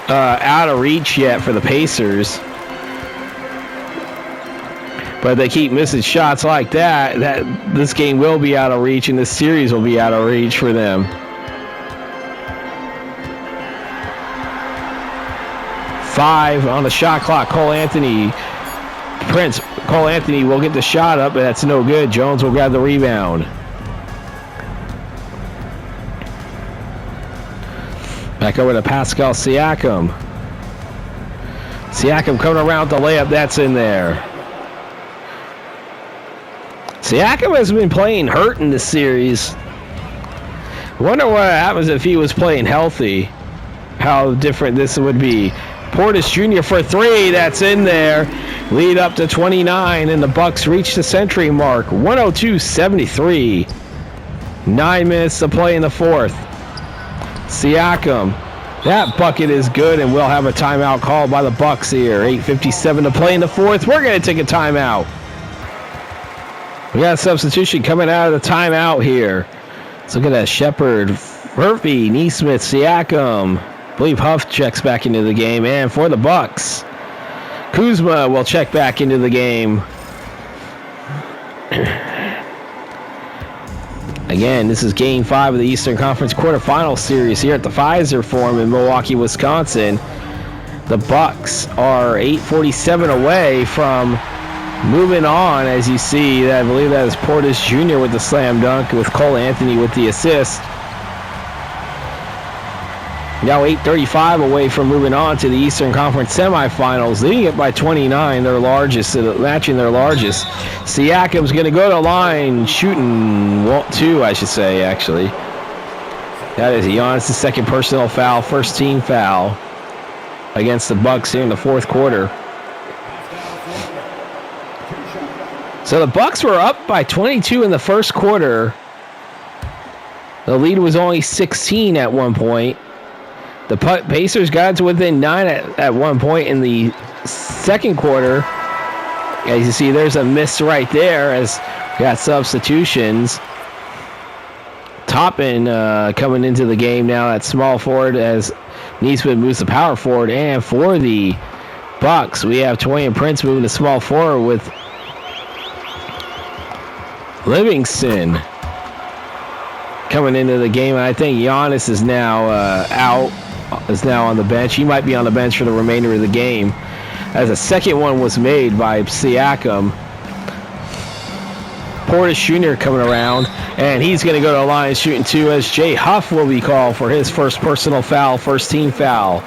out of reach yet for the Pacers. But they keep missing shots like that this game will be out of reach and this series will be out of reach for them. Five on the shot clock. Cole Anthony will get the shot up, but that's no good. Jones will grab the rebound. Back over to Pascal Siakam. Siakam coming around the layup. That's in there. Siakam has been playing hurt in this series. Wonder what happens if he was playing healthy. How different this would be. Portis Jr. for 3. That's in there. Lead up to 29, and the Bucks reach the century mark. 102-73. 9 minutes to play in the fourth. Siakam. That bucket is good, and we'll have a timeout called by the Bucks here. 8:57 to play in the fourth. We're going to take a timeout. We got a substitution coming out of the timeout here. Let's look at that. Shepard, Murphy, Neesmith, Siakam. I believe Huff checks back into the game. And for the Bucks, Kuzma will check back into the game. Again, this is Game 5 of the Eastern Conference Quarterfinal Series here at the Fiserv Fourm in Milwaukee, Wisconsin. The Bucks are 8:47 away from moving on, as you see. I believe that is Portis Jr. with the slam dunk, with Cole Anthony with the assist. Now 8:35 away from moving on to the Eastern Conference semifinals, leading it by 29, their largest, matching their largest. Siakam's going to go to the line, shooting 2, I should say, actually. That is Giannis' second personal foul, first team foul against the Bucks here in the fourth quarter. So the Bucks were up by 22 in the first quarter. The lead was only 16 at one point. The Pacers got to within 9 at one point in the second quarter. As you see, there's a miss right there as we got substitutions. Toppin coming into the game now at small forward as Neesmith moves to power forward. And for the Bucks, we have Taurean Prince moving to small forward with Livingston coming into the game. And I think Giannis is now is now on the bench. He might be on the bench for the remainder of the game, as a second one was made by Siakam. Portis Jr. coming around, and he's going to go to the line shooting 2 as Jay Huff will be called for his first personal foul, first team foul.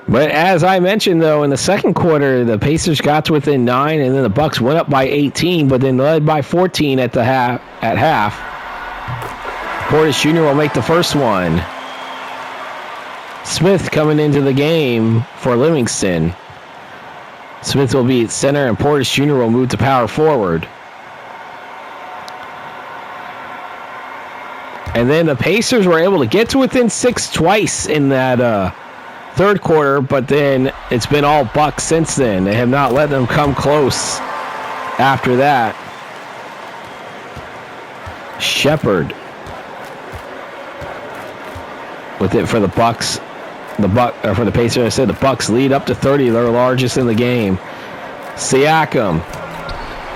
But as I mentioned, though, in the second quarter, the Pacers got to within 9, and then the Bucks went up by 18, but then led by 14 at half. Portis Jr. will make the first one. Smith coming into the game for Livingston. Smith will be at center, and Portis Jr. will move to power forward. And then the Pacers were able to get to within 6 twice in that third quarter, but then it's been all Bucks since then. They have not let them come close after that. Shepard with it for the Bucks. For the Pacers, I said the Bucks lead up to 30, their largest in the game. Siakam,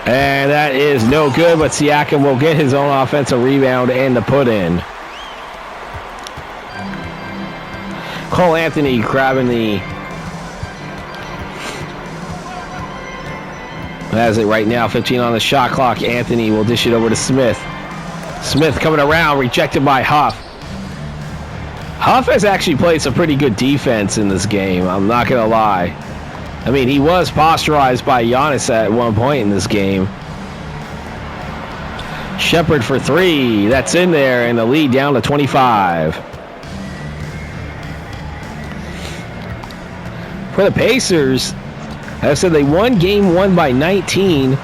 and that is no good, but Siakam will get his own offensive rebound and the put in. Cole Anthony grabbing has it right now, 15 on the shot clock. Anthony will dish it over to Smith. Smith coming around, rejected by Huff. Huff has actually played some pretty good defense in this game, I'm not going to lie. I mean, he was posterized by Giannis at one point in this game. Shepard for three. That's in there, and the lead down to 25. For the Pacers, as I said, they won game one by 19.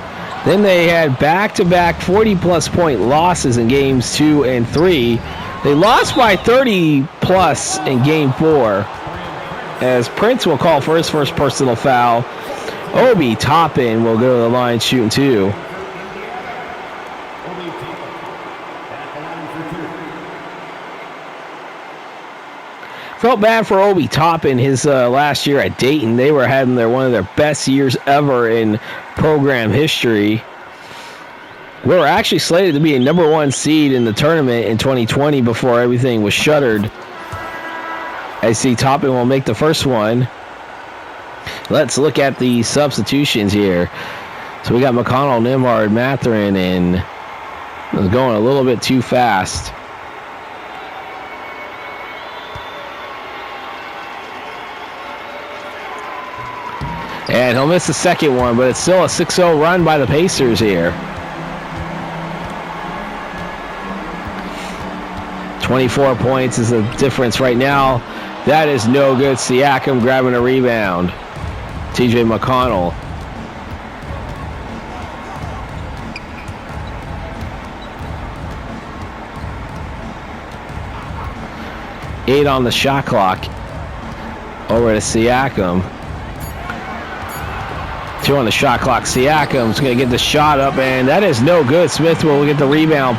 Then they had back-to-back 40-plus point losses in games 2 and 3. They lost by 30-plus in game 4, as Prince will call for his first personal foul. Obi Toppin will go to the line shooting 2. Felt bad for Obi Toppin his last year at Dayton. They were having one of their best years ever in program history. We were actually slated to be a number 1 seed in the tournament in 2020 before everything was shuttered. I see Toppin will make the first one. Let's look at the substitutions here. So we got McConnell, Nembhard, Mathurin, and it was going a little bit too fast. And he'll miss the second one, but it's still a 6-0 run by the Pacers here. 24 points is the difference right now. That is no good. Siakam grabbing a rebound. TJ McConnell. Eight on the shot clock. Over to Siakam. 2 on the shot clock. Siakam's going to get the shot up, and that is no good. Smith will get the rebound.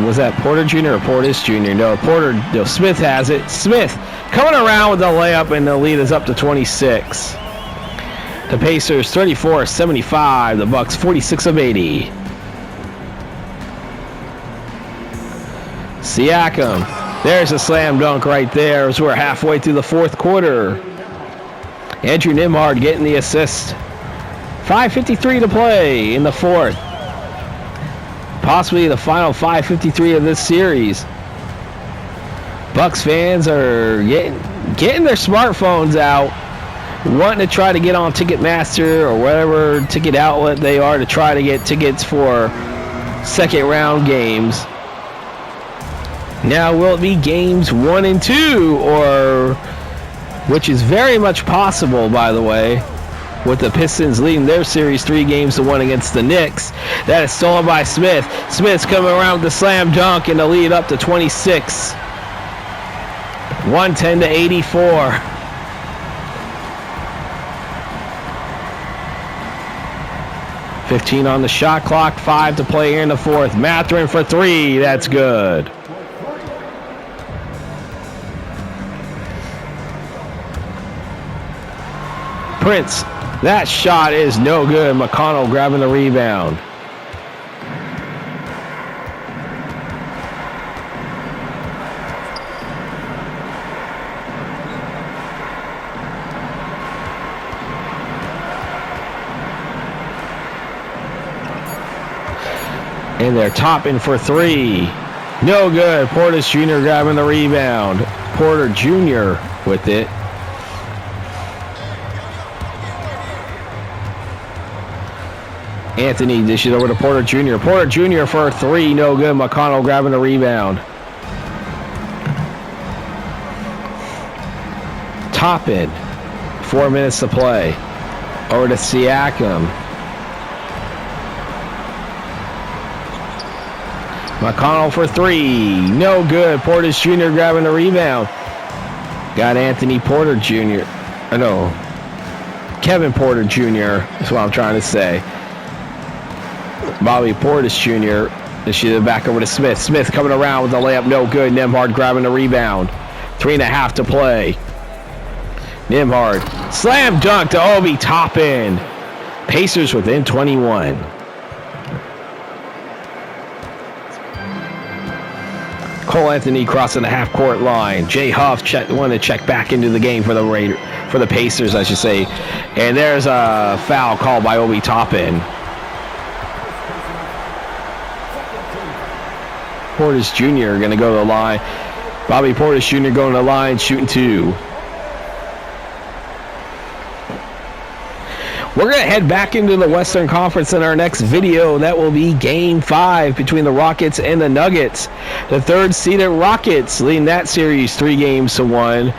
Was that Porter Jr. or Portis Jr.? No, Smith has it. Smith coming around with the layup, and the lead is up to 26. The Pacers 34-75. The Bucks 46 of 80. Siakam. There's a slam dunk right there as we're halfway through the fourth quarter. Andrew Nembhard getting the assist. 5:53 to play in the fourth. Possibly the final 5:53 of this series. Bucks fans are getting their smartphones out, wanting to try to get on Ticketmaster or whatever ticket outlet they are to try to get tickets for second round games. Now, will it be games 1 and 2, or, which is very much possible, by the way, with the Pistons leading their series 3-1 against the Knicks. That is stolen by Smith. Smith's coming around with the slam dunk, and the lead up to 26. 110-84. $15 on the shot clock, 5 to play here in the fourth. Mathurin for 3, that's good. Prince, that shot is no good. McConnell grabbing the rebound. And they're Toppin for 3. No good. Portis Jr. grabbing the rebound. Porter Jr. with it. Anthony dishes over to Porter Jr. Porter Jr. for 3, no good. McConnell grabbing the rebound. Toppin, 4 minutes to play. Over to Siakam. McConnell for 3, no good. Portis Jr. grabbing the rebound. Got Anthony Porter Jr. No, Kevin Porter Jr. is what I'm trying to say. Bobby Portis Jr. This should back over to Smith. Smith coming around with the layup, no good. Nembhard grabbing the rebound. 3.5 to play. Nembhard slam dunk to Obi Toppin. Pacers within 21. Cole Anthony crossing the half-court line. Jay Huff wanted to check back into the game for the Pacers, I should say. And there's a foul called by Obi Toppin. Portis Jr. going to go to the line. Bobby Portis Jr. going to the line, shooting 2. We're going to head back into the Western Conference in our next video. That will be Game 5 between the Rockets and the Nuggets. The third-seeded Rockets leading that series 3-1.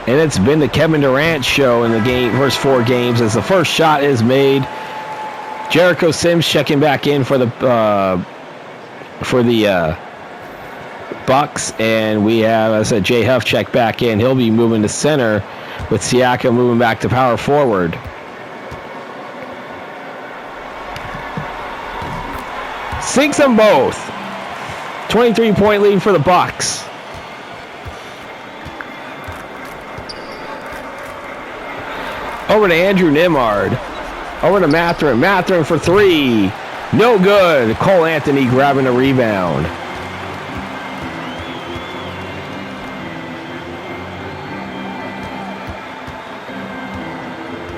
And it's been the Kevin Durant show in the first 4 games as the first shot is made. Jericho Sims checking back in for the Bucks, and we have, as I said, Jay Huff check back in. He'll be moving to center with Siakam moving back to power forward. Sinks them both. 23-point lead for the Bucks. Over to Andrew Nembhard. Over to Mathurin. Mathurin for 3. No good. Cole Anthony grabbing the rebound.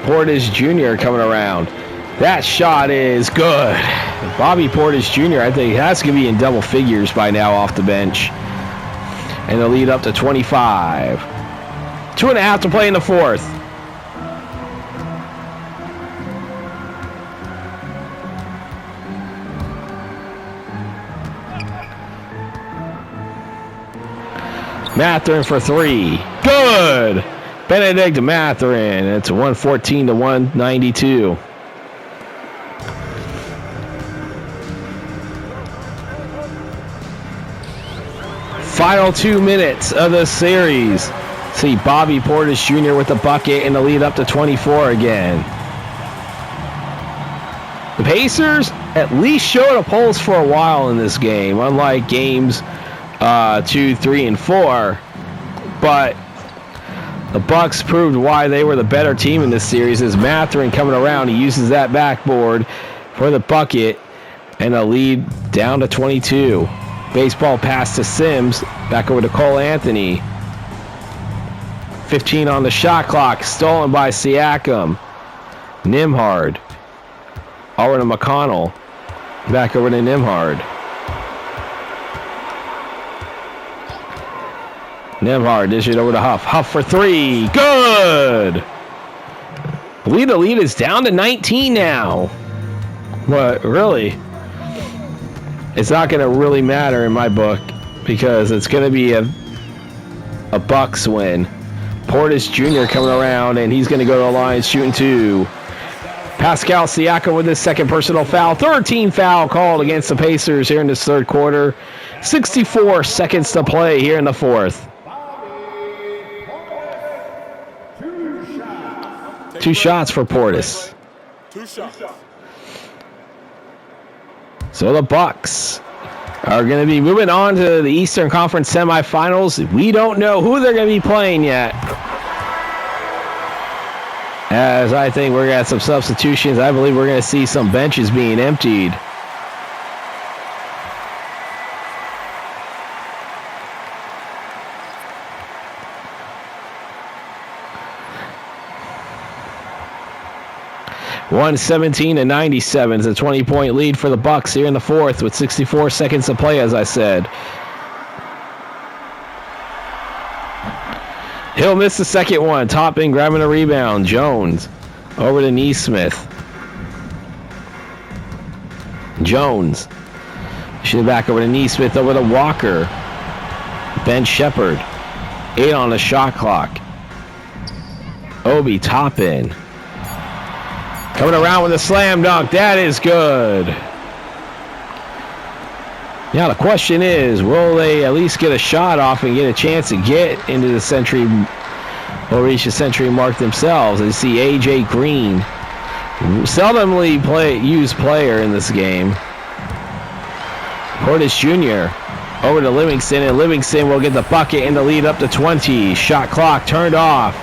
Portis Jr. coming around. That shot is good. Bobby Portis Jr., I think, has to be in double figures by now off the bench. And the lead up to 25. 2.5 to play in the fourth. Mathurin for 3. Good. Benedict Mathurin. It's 114 to 192. Final 2 minutes of the series. See Bobby Portis Jr. with the bucket and the lead up to 24 again. The Pacers at least showed a pulse for a while in this game, unlike games 2, 3, and 4. But the Bucks proved why they were the better team in this series as Mathurin coming around. He uses that backboard for the bucket and a lead down to 22. Baseball pass to Sims. Back over to Cole Anthony. 15 on the shot clock. Stolen by Siakam. Nembhard. Over to McConnell. Back over to Nembhard. Nembhard dish it over to Huff. Huff for 3. Good! The lead is down to 19 now. But really, it's not going to really matter in my book because it's going to be a Bucks win. Portis Jr. coming around, and he's going to go to the line shooting 2. Pascal Siakam with his second personal foul. 13 foul called against the Pacers here in this third quarter. 64 seconds to play here in the fourth. 2 shots for Portis. 2 shots. So the Bucks are going to be moving on to the Eastern Conference semifinals. We don't know who they're going to be playing yet. As I think we're going to have some substitutions. I believe we're going to see some benches being emptied. (117 to 97) is a 20-point lead for the Bucks here in the fourth with 64 seconds to play, as I said. He'll miss the second one. Toppin grabbing a rebound. Jones over to Neesmith. Jones. Should back over to Neesmith, over to Walker. Ben Shepherd. 8 on the shot clock. Obi Toppin. Coming around with a slam dunk. That is good. Now the question is, will they at least get a shot off and get a chance to get into the century or reach the century mark themselves? And see A.J. Green, seldomly used player in this game. Portis Jr. over to Livingston, and Livingston will get the bucket and the lead up to 20. Shot clock turned off.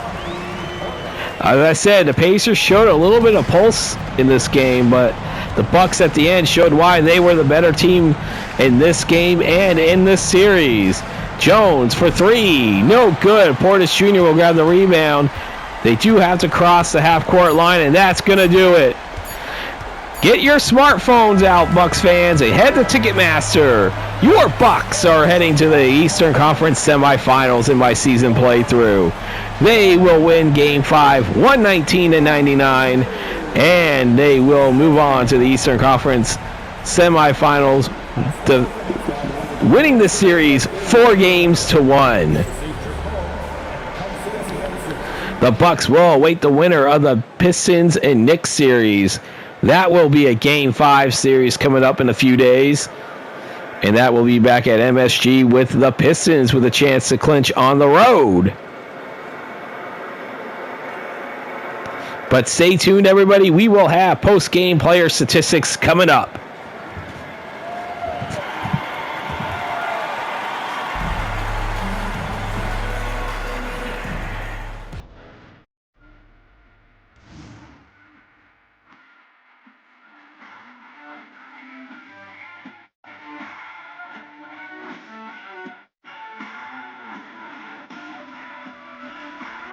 As I said, the Pacers showed a little bit of pulse in this game, but the Bucks at the end showed why they were the better team in this game and in this series. Jones for 3. No good. Portis Jr. will grab the rebound. They do have to cross the half-court line, and that's going to do it. Get your smartphones out, Bucks fans, and head to Ticketmaster. Your Bucks are heading to the Eastern Conference semifinals in my season playthrough. They will win Game 5, 119 to 99. And they will move on to the Eastern Conference semifinals, winning the series 4-1. The Bucks will await the winner of the Pistons and Knicks series. That will be a Game 5 series coming up in a few days. And that will be back at MSG with the Pistons with a chance to clinch on the road. But stay tuned, everybody. We will have post-game player statistics coming up.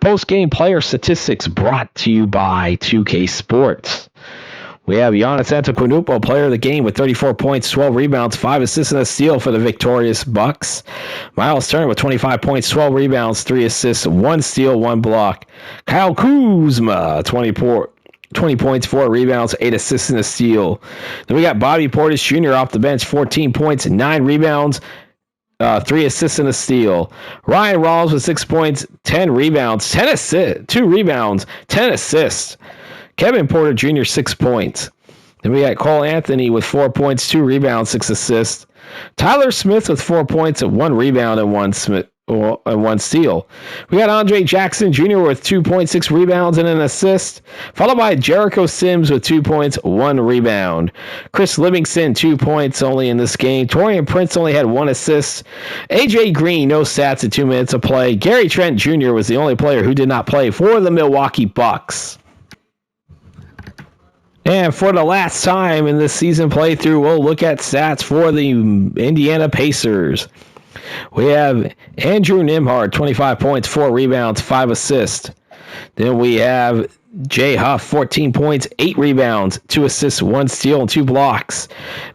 Post-game player statistics brought to you by 2K Sports. We have Giannis Antetokounmpo, player of the game, with 34 points, 12 rebounds, 5 assists, and a steal for the victorious Bucks. Miles Turner with 25 points, 12 rebounds, 3 assists, 1 steal, 1 block. Kyle Kuzma, 20 points, 4 rebounds, 8 assists, and a steal. Then we got Bobby Portis Jr. off the bench, 14 points, 9 rebounds, 3 assists and a steal. Ryan Rollins with 6 points, 10 rebounds, 10 assists, 2 rebounds, 10 assists. Kevin Porter Jr., 6 points. Then we got Cole Anthony with 4 points, 2 rebounds, 6 assists. Tyler Smith with 4 points, 1 rebound, and 1 steal. We got Andre Jackson Jr. with 2.6 rebounds and an assist, followed by Jericho Sims with 2 points, 1 rebound. Chris Livingston, 2 points only in this game. Taurean Prince only had 1 assist. AJ Green, no stats in 2 minutes of play. Gary Trent Jr. was the only player who did not play for the Milwaukee Bucks. And for the last time in this season playthrough, we'll look at stats for the Indiana Pacers. We have Andrew Nembhard, 25 points, 4 rebounds, 5 assists. Then we have Jay Huff, 14 points, 8 rebounds, 2 assists, 1 steal, and 2 blocks.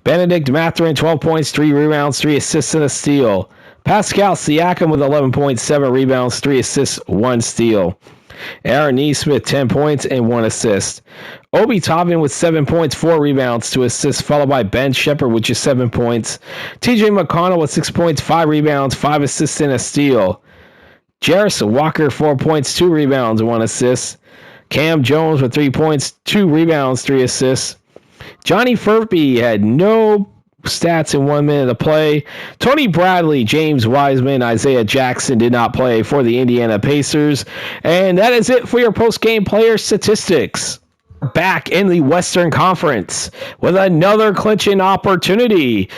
Benedict Mathurin, 12 points, 3 rebounds, 3 assists, and a steal. Pascal Siakam with 11 points, 7 rebounds, 3 assists, 1 steal. Aaron Nesmith, 10 points and 1 assist. Obi Toppin with 7 points, 4 rebounds, 2 assists, followed by Ben Shepherd with just 7 points. TJ McConnell with 6 points, 5 rebounds, 5 assists, and a steal. Jarris Walker, 4 points, 2 rebounds, and 1 assist. Cam Jones with 3 points, 2 rebounds, 3 assists. Johnny Furphy had no stats in 1 minute of play. Tony Bradley, James Wiseman, Isaiah Jackson did not play for the Indiana Pacers. And that is it for your post-game player statistics. Back in the Western Conference with another clinching opportunity.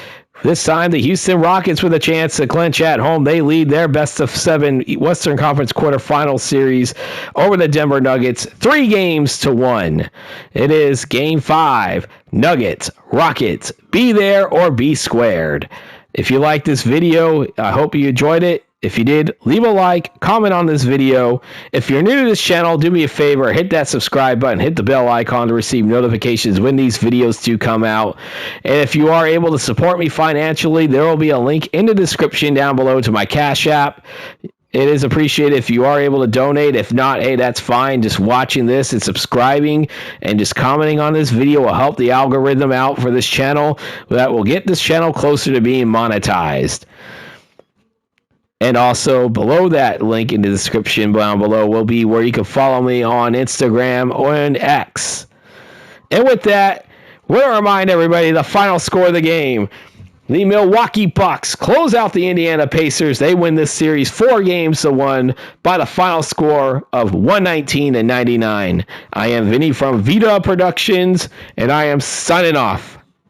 This time, the Houston Rockets with a chance to clinch at home. They lead their best-of-7 Western Conference Quarterfinal Series over the Denver Nuggets, 3-1. It is Game 5. Nuggets, Rockets, be there or be squared. If you like this video, I hope you enjoyed it. If you did, leave a like, comment on this video. If you're new to this channel, do me a favor, hit that subscribe button, hit the bell icon to receive notifications when these videos do come out. And if you are able to support me financially, there will be a link in the description down below to my Cash App. It is appreciated if you are able to donate. If not, hey, that's fine. Just watching this and subscribing and just commenting on this video will help the algorithm out for this channel. That will get this channel closer to being monetized. And also below that link in the description down below will be where you can follow me on Instagram or on X. And with that, I want to remind everybody the final score of the game. The Milwaukee Bucks close out the Indiana Pacers. They win this series 4-1 by the final score of 119-99. I am Vinny from vdubproductions, and I am signing off.